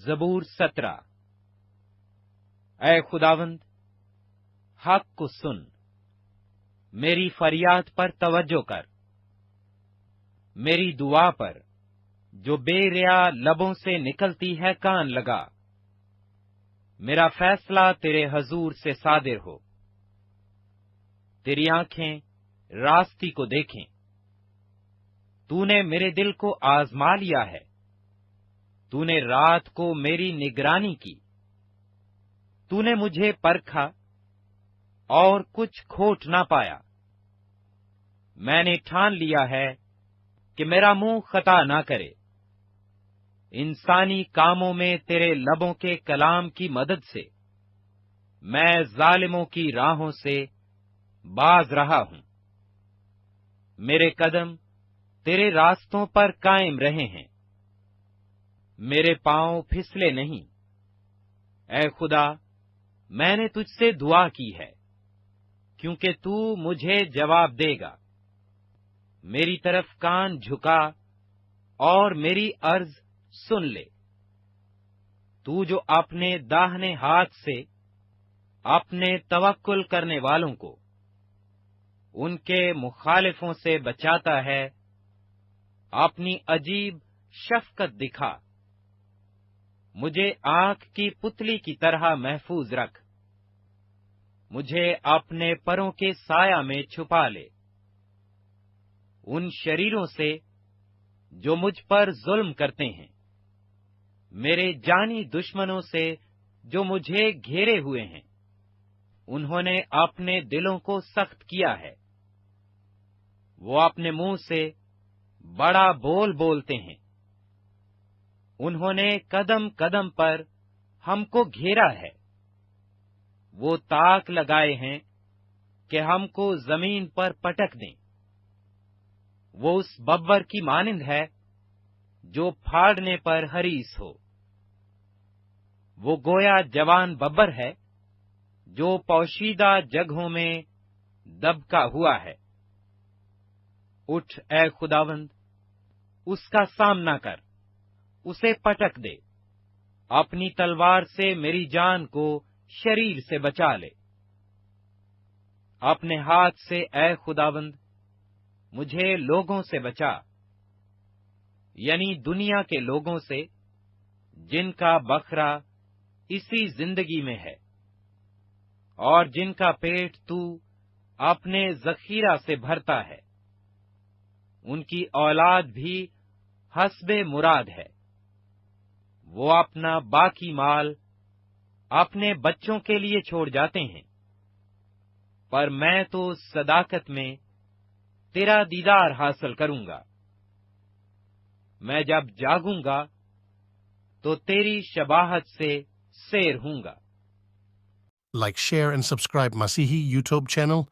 زبور 17۔ اے خداوند، حق کو سن، میری فریاد پر توجہ کر، میری دعا پر جو بے ریا لبوں سے نکلتی ہے کان لگا۔ میرا فیصلہ تیرے حضور سے صادر ہو، تیری آنکھیں راستی کو دیکھیں۔ تو نے میرے دل کو آزما لیا ہے، تو نے رات کو میری نگرانی کی، تو نے مجھے پرکھا اور کچھ کھوٹ نہ پایا۔ میں نے ٹھان لیا ہے کہ میرا منہ خطا نہ کرے، انسانی کاموں میں تیرے لبوں کے کلام کی مدد سے میں ظالموں کی راہوں سے باز رہا ہوں۔ میرے قدم تیرے راستوں پر قائم رہے ہیں، میرے پاؤں پھسلے نہیں۔ اے خدا، میں نے تجھ سے دعا کی ہے، کیونکہ تو مجھے جواب دے گا۔ میری طرف کان جھکا اور میری عرض سن لے۔ تو جو اپنے داہنے ہاتھ سے اپنے توکل کرنے والوں کو ان کے مخالفوں سے بچاتا ہے، اپنی عجیب شفقت دکھا۔ مجھے آنکھ کی پتلی کی طرح محفوظ رکھ، مجھے اپنے پروں کے سایہ میں چھپا لے، ان شریروں سے جو مجھ پر ظلم کرتے ہیں، میرے جانی دشمنوں سے جو مجھے گھیرے ہوئے ہیں۔ انہوں نے اپنے دلوں کو سخت کیا ہے، وہ اپنے منہ سے بڑا بول بولتے ہیں۔ انہوں نے قدم قدم پر ہم کو گھیرا ہے، وہ تاک لگائے ہیں کہ ہم کو زمین پر پٹک دیں۔ وہ اس ببر کی مانند ہے جو پھاڑنے پر حریص ہو، وہ گویا جوان ببر ہے جو پوشیدہ جگہوں میں دبکا ہوا ہے۔ اٹھ اے خداوند، اس کا سامنا کر، اسے پٹک دے، اپنی تلوار سے میری جان کو شریر سے بچا لے۔ اپنے ہاتھ سے اے خداوند مجھے لوگوں سے بچا، یعنی دنیا کے لوگوں سے جن کا بکھرا اسی زندگی میں ہے، اور جن کا پیٹ تو اپنے ذخیرہ سے بھرتا ہے۔ ان کی اولاد بھی حسب مراد ہے، وہ اپنا باقی مال اپنے بچوں کے لیے چھوڑ جاتے ہیں، پر میں تو صداقت میں تیرا دیدار حاصل کروں گا۔ میں جب جاگوں گا تو تیری شباہت سے سیر ہوں گا۔ Like, share and subscribe Masihi YouTube channel